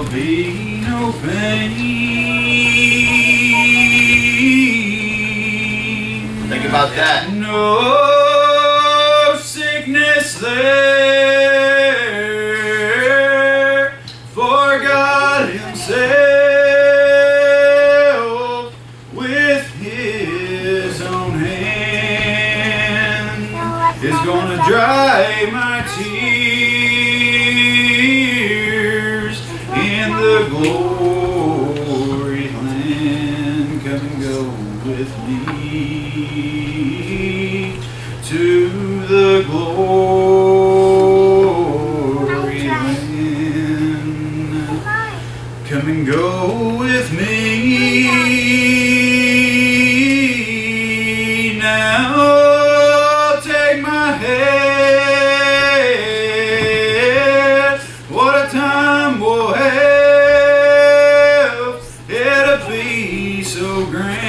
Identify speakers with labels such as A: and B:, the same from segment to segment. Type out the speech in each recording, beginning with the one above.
A: there'll be no pain.
B: Think about that.
A: No sickness there, for God Himself with His own hand is gonna dry my tears in the glory land. Come and go with me to the glory land. Come and go with me now. Take my hand. What a time we'll have. It'll be so grand.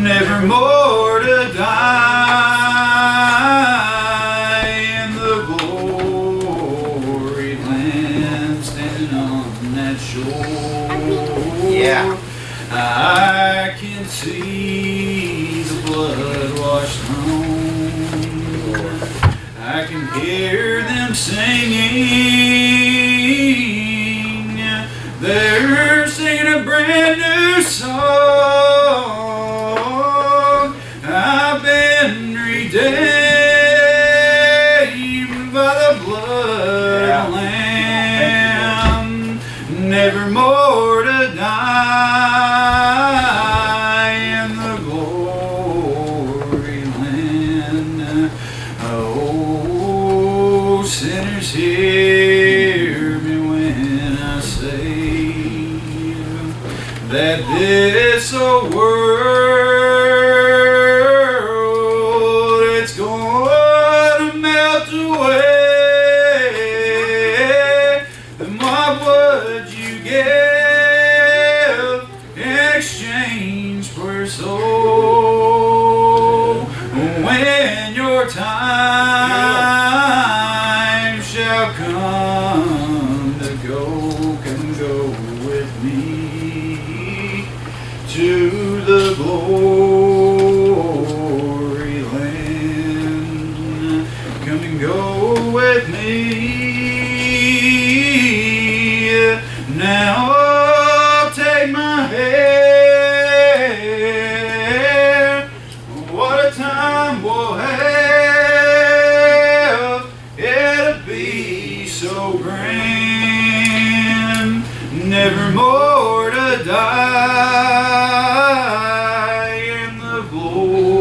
A: Never more to die in the glory land. Standing on that shore.
B: Yeah.
A: I can see the blood-washed throne. I can hear them singing. They're singing a brand new song. I've been redeemed by the blood of the Lamb. Never more to die in the glory land. Oh, sinners, hear me when I say that this old world, it's going to melt away. Then what would you give in exchange for your soul? When your time shall come to go, come and go with me to the glory land. Come and go with me now. Take my hand. What a time we'll have. It'll be so grand. Never more to die in the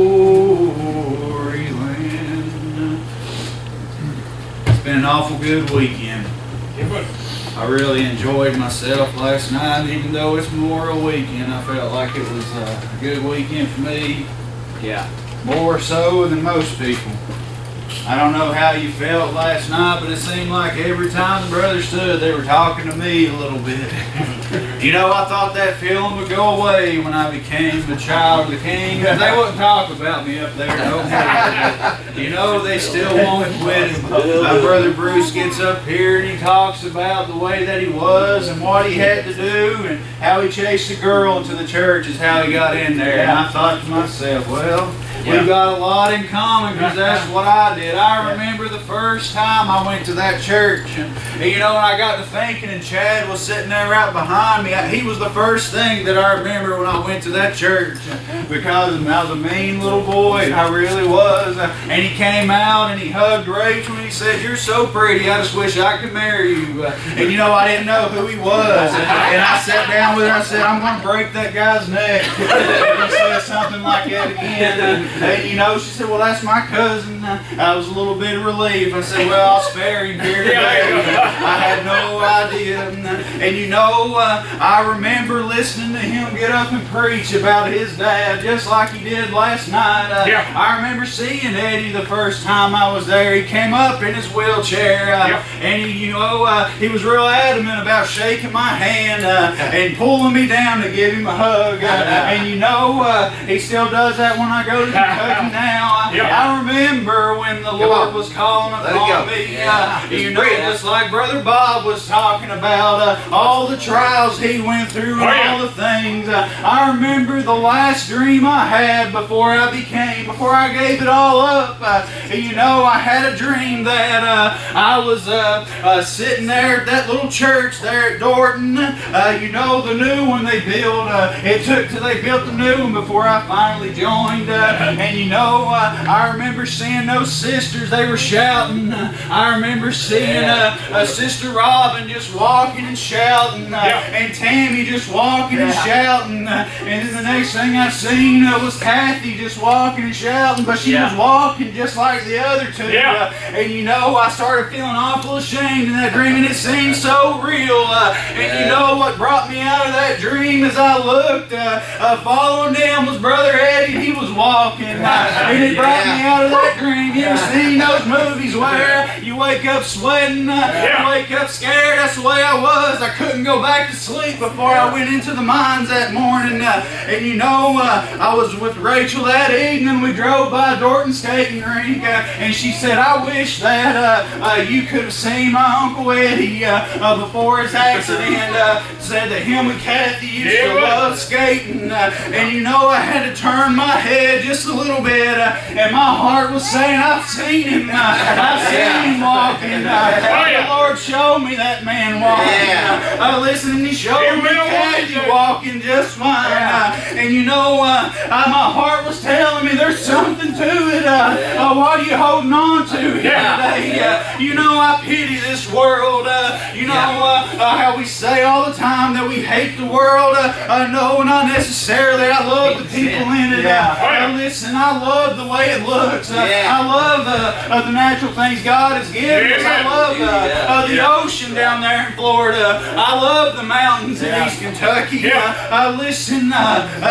A: glory land. It's been an awful good weekend. I really enjoyed myself last night, even though it's Memorial Weekend. I felt like it was a good weekend for me. Yeah, more so than most people. I don't know how you felt last night, but it seemed like every time the brothers stood, they were talking to me a little bit. You know, I thought that feeling would go away when I became the child of the King. They wouldn't talk about me up there no more. You know, they still won't quit. My brother Bruce gets up here and he talks about the way that he was and what he had to do and how he chased a girl into the church is how he got in there. And I thought to myself, well, we've got a lot in common because that's what I did. I remember the first time I went to that church, and you know, when I got to thinking, and Chad was sitting there right behind me. He was the first thing that I remember when I went to that church, because I was a mean little boy. I really was. And he came out and he hugged Rachel and he said, "You're so pretty. I just wish I could marry you." And you know, I didn't know who he was. And I sat down with her. I said, "I'm going to break that guy's neck." And he said something like that again. And you know, she said, "Well, that's my cousin." I was a little bit relieved. I said, "Well, I'll spare him here today." I had no idea. And you know, I remember listening to him get up and preach about his dad just like he did last night. I remember seeing Eddie the first time I was there. He came up in his wheelchair, and he was real adamant about shaking my hand and pulling me down to give him a hug. And he still does that when I go to Kentucky now. I remember when the Lord was calling upon me. Just like Brother Bob was talking about all the trials he went through and all the things. I remember the last dream I had before I gave it all up. I had a dream that I was sitting there at that little church there at Dorton. The new one they built. It took till they built the new one before I finally joined. I remember seeing those sisters. They were shouting. I remember seeing Sister Robin just walking and shouting, and Tammy just walking and shouting. And then the next thing I seen was Kathy just walking and shouting, but she was walking just like the other two. I started feeling awful ashamed in that dream, and it seemed so real. What brought me out of that dream as I looked, following them was Brother Eddie, and he was walking. And it brought me out of that dream. You ever seen those movies where you wake up sweating, you wake up scared? That's the way I was. I couldn't go back to sleep before I went into the mines that morning. I was with Rachel that evening. We drove by Dorton Skating Rink, and she said, I wish that you could have seen my Uncle Eddie before his accident. Said that him and Kathy used to love skating. I had to turn my head just a little bit, and my heart was saying, I've seen him. I've seen him walking. The Lord showed me that man walking. Listen, he showed me Kathy walking just fine. My heart was telling me there's something to it. What are you holding on to here today? I pity this world. How we say all the time that we hate the world. No, not necessarily. I love the people in it. Listen, I love the way it looks. I love the natural things God has given us. I love the ocean down there in Florida. I love the mountains in East Kentucky. Listen,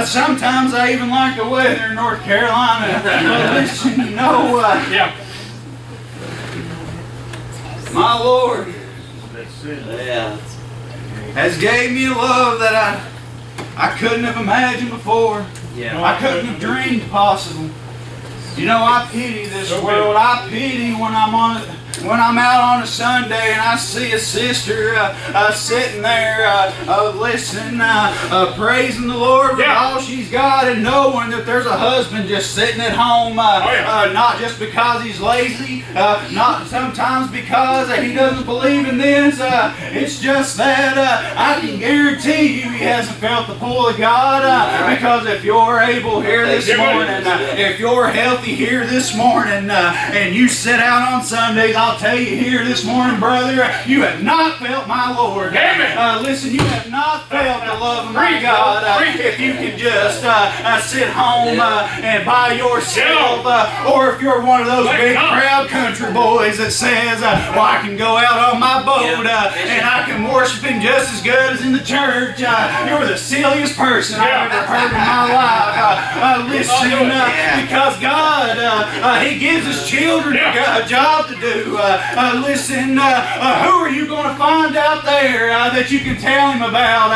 A: sometimes I even like the weather in North Carolina. Listen, my Lord has gave me a love that I couldn't have imagined before. I couldn't have dreamed possible. I pity this world. I pity when I'm out on a Sunday and I see a sister sitting there listening, praising the Lord with all she's got, and knowing that there's a husband just sitting at home, not just because he's lazy, not sometimes because he doesn't believe in this. It's just that I can guarantee you he hasn't felt the pull of God, because if you're able here this morning, if you're healthy here this morning, and you sit out on Sundays, I'll tell you here this morning, brother, you have not felt my Lord. Listen, you have not felt the love of my God. If you can just sit home and by yourself, or if you're one of those big proud country boys that says, well, I can go out on my boat and I can worship Him just as good as in the church. You're the silliest person I've ever heard in my life. Listen, because God, He gives His children a job to do. Listen, who are you going to find out there that you can tell Him about?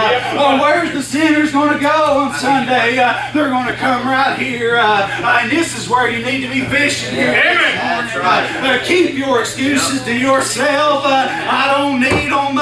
A: Where's the sinners going to go on Sunday? They're going to come right here. And this is where you need to be fishing here. Keep your excuses to yourself. I don't need them.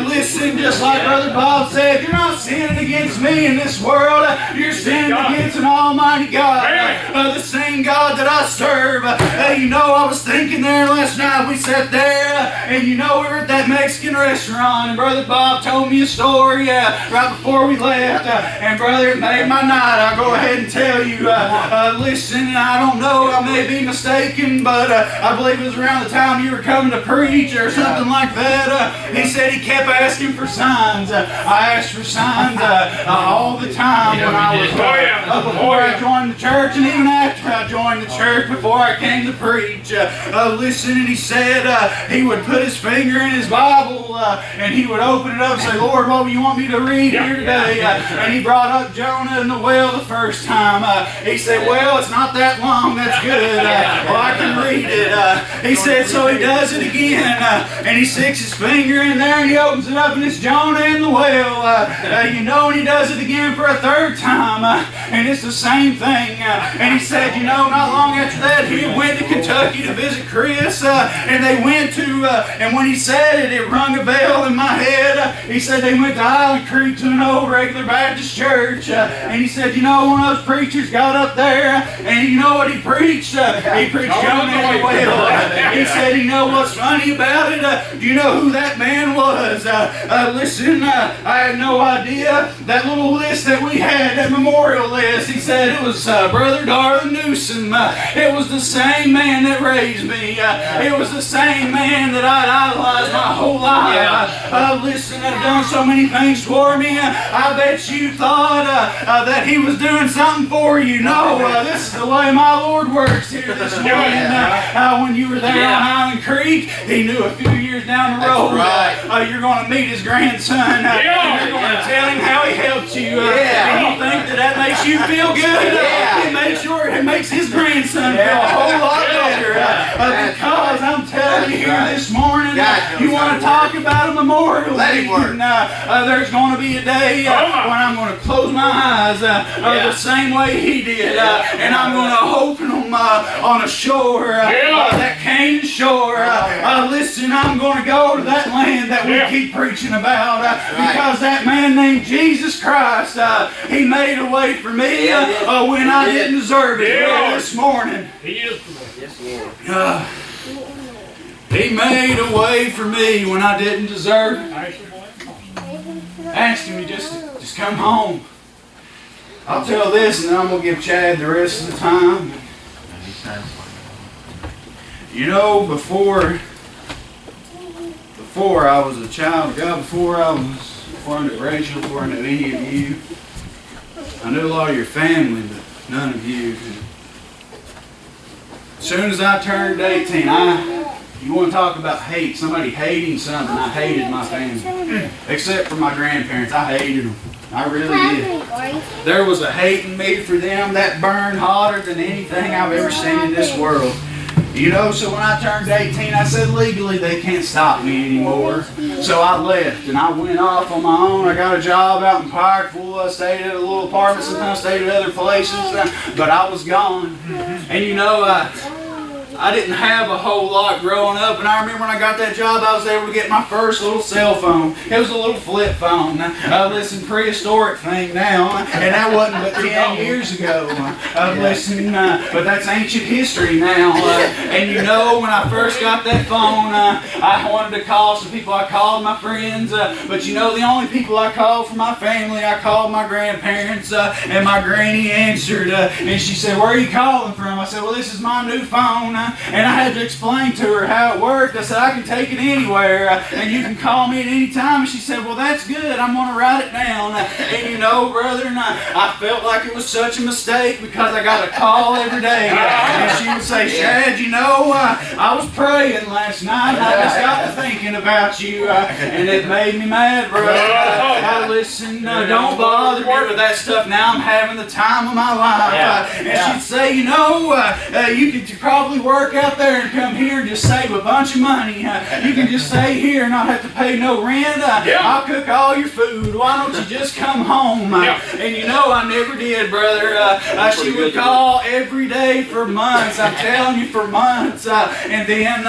A: Listen, just like Brother Bob said, you're not sinning against me in this world. You're sinning against an almighty God. The same God that I serve. I was thinking there last night, we sat there, and we were at that Mexican restaurant, and Brother Bob told me a story right before we left, and brother, it made my night. I'll go ahead and tell you. Listen, I don't know, I may be mistaken, but I believe it was around the time you were coming to preach or something like that. He said he he kept asking for signs. I asked for signs all the time when I was before I joined the church, and even after I joined the church, before I came to preach. Listen, and he said he would put his finger in his Bible and he would open it up and say, Lord, what do you want me to read here today? And he brought up Jonah in the well the first time. He said, well, it's not that long, that's good. Well, I can read it. He said, so he does it again, and he sticks his finger in there and he opens it up and it's Jonah in the well. You know, and he does it again for a third time, and it's the same thing. And he said, you know, not long after that, he went to Kentucky to visit Chris, and they went to, and when he said it, it rung a bell in my head. He said they went to Island Creek to an old regular Baptist church, and he said, you know, one of those preachers got up there, and you know what he preached? He preached Jonah in the well. He said, you know what's funny about it? Do you know who that man was? Listen, I had no idea. That little list that we had, that memorial list, he said it was Brother Shad Newsome. It was the same man that raised me. It was the same man that I'd idolized my whole life. Listen, I've done so many things for me. I bet you thought that he was doing something for you. No, this is the way my Lord works here this morning. When you were there on Island Creek, he knew a few years down the road you're going to meet his grandson. And you're going to tell him how he helped you. And you think that makes you feel good? It makes his grandson feel a whole lot better. Because I'm telling you here this morning, you want to talk about a memorial meeting. There's going to be a day when I'm going to close my eyes the same way he did. And I'm going to open them on a shore, that Canaan shore. Listen, I'm going to go to that land that we keep preaching about because that man named Jesus Christ, he made a way for me when I didn't deserve it. This morning, he is the way. Yes, Lord. He made a way for me when I didn't deserve it. Ask him to just come home. I'll tell this, and then I'm going to give Chad the rest of the time. You know, before I was a child of God, before I knew Rachel, before I knew any of you, I knew a lot of your family, but none of you. As soon as I turned 18, you want to talk about hate, somebody hating something, I hated my family. Except for my grandparents, I hated them. I really did. There was a hate in me for them that burned hotter than anything I've ever seen in this world. You know, so when I turned 18, I said legally they can't stop me anymore. So I left and I went off on my own. I got a job out in Pikeville. I stayed at a little apartment, sometimes stayed at other places, but I was gone. And you know, I didn't have a whole lot growing up, and I remember when I got that job, I was able to get my first little cell phone. It was a little flip phone. Listen, prehistoric thing now, and that wasn't but 10 years ago. Listen, but that's ancient history now. And you know, when I first got that phone, I wanted to call some people. I called my friends, but you know, the only people I called for my family, I called my grandparents, and my granny answered, and she said, "Where are you calling from?" I said, "Well, this is my new phone." And I had to explain to her how it worked. I said, "I can take it anywhere, and you can call me at any time." And she said, "Well, that's good. I'm going to write it down." And you know, brother, and I felt like it was such a mistake because I got a call every day. And she would say, "Shad, you know, I was praying last night, and I just got to thinking about you, and it made me mad, brother. Listen, don't bother me with that stuff. Now I'm having the time of my life." And she'd say, "You know, you could probably work out there and come here and just save a bunch of money. You can just stay here and not have to pay no rent. I'll cook all your food. Why don't you just come home?" And you know, I never did, brother. She would call every day for months. I'm telling you, for months. And then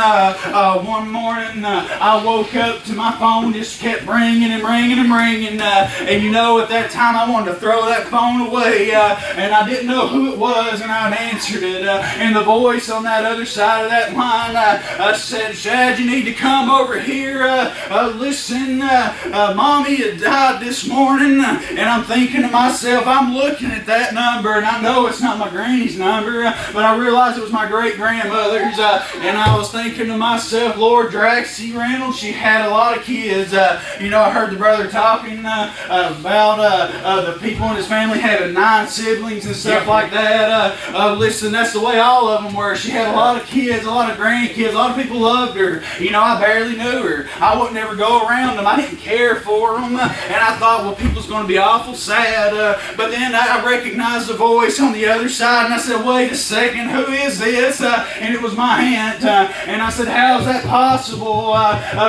A: one morning, I woke up to my phone just kept ringing and ringing and ringing. ring, and you know, at that time I wanted to throw that phone away, and I didn't know who it was, and I answered it, and the voice on that other side of that line said, "Shad, you need to come over here. Listen, Mommy had died this morning," and I'm thinking to myself, I'm looking at that number, and I know it's not my granny's number, but I realized it was my great-grandmother's, and I was thinking to myself, Lord, Draxie Reynolds, she had a lot of kids. You know, I heard the brother talking about the people in his family having 9 siblings and stuff like that. Listen, that's the way all of them were. She had a lot of kids, a lot of grandkids, a lot of people loved her. You know, I barely knew her. I wouldn't ever go around them. I didn't care for them, and I thought, well, people's going to be awful sad. But then I recognized the voice on the other side, and I said, wait a second, who is this? And it was my aunt, and I said, how's that possible?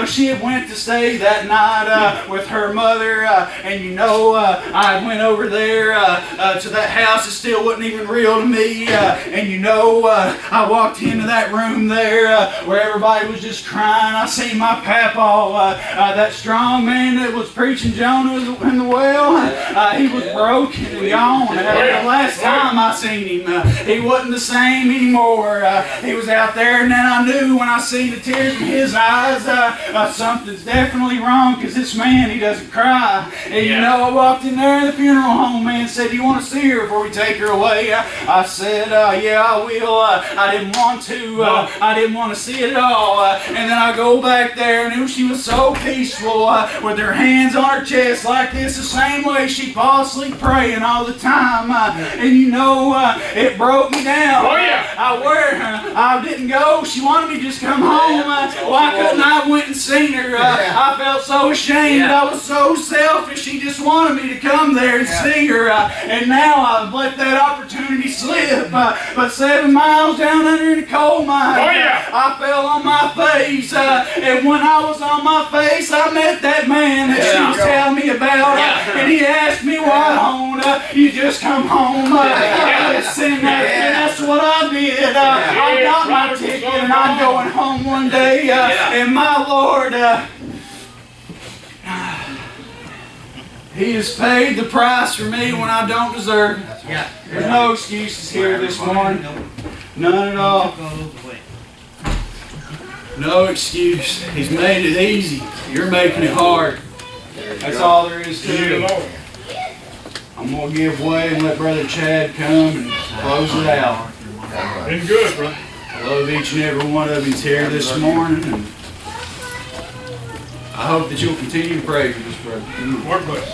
A: She had went to stay that night with her mother, and you know, I went over there to that house. It still wasn't even real to me, and you know, I walked into that room there where everybody was just crying. I seen my papa, that strong man that was preaching Jonah in the well. He was broken and gone. The last time I seen him, he wasn't the same anymore. He was out there, and then I knew when I seen the tears in his eyes, something's definitely wrong, because this man, he doesn't cry. And you know, I walked in there in the funeral home, man, said, "Do you want to see her before we take her away?" I said, yeah, I will. I didn't want to. I didn't want to see it at all. And then I go back there, and she was so peaceful, with her hands on her chest like this, the same way she'd fall asleep praying all the time. And you know, it broke me down.
B: Oh, yeah.
A: I didn't go. She wanted me to just come home. Why couldn't I went and seen her? I felt so ashamed. I was so selfish. She just wanted me to come there and see her. And now I've let that opportunity slip. But 7 miles down under the coal mine, I fell on my face. And when I was on my face, I met that man that she was telling me about. And he asked me, why don't you just come home? Listen, and that's what I did. I got my ticket, and I'm going home one day. And my Lord, He has paid the price for me when I don't deserve it. There's no excuses here this morning. None at all. No excuse. He's made it easy. You're making it hard. That's all there is to it. I'm going to give way and let Brother Chad come and close it out.
B: Been good, bro.
A: I love each and every one of you here this morning, and I hope that you'll continue to pray for this brother.
B: Work, buddy.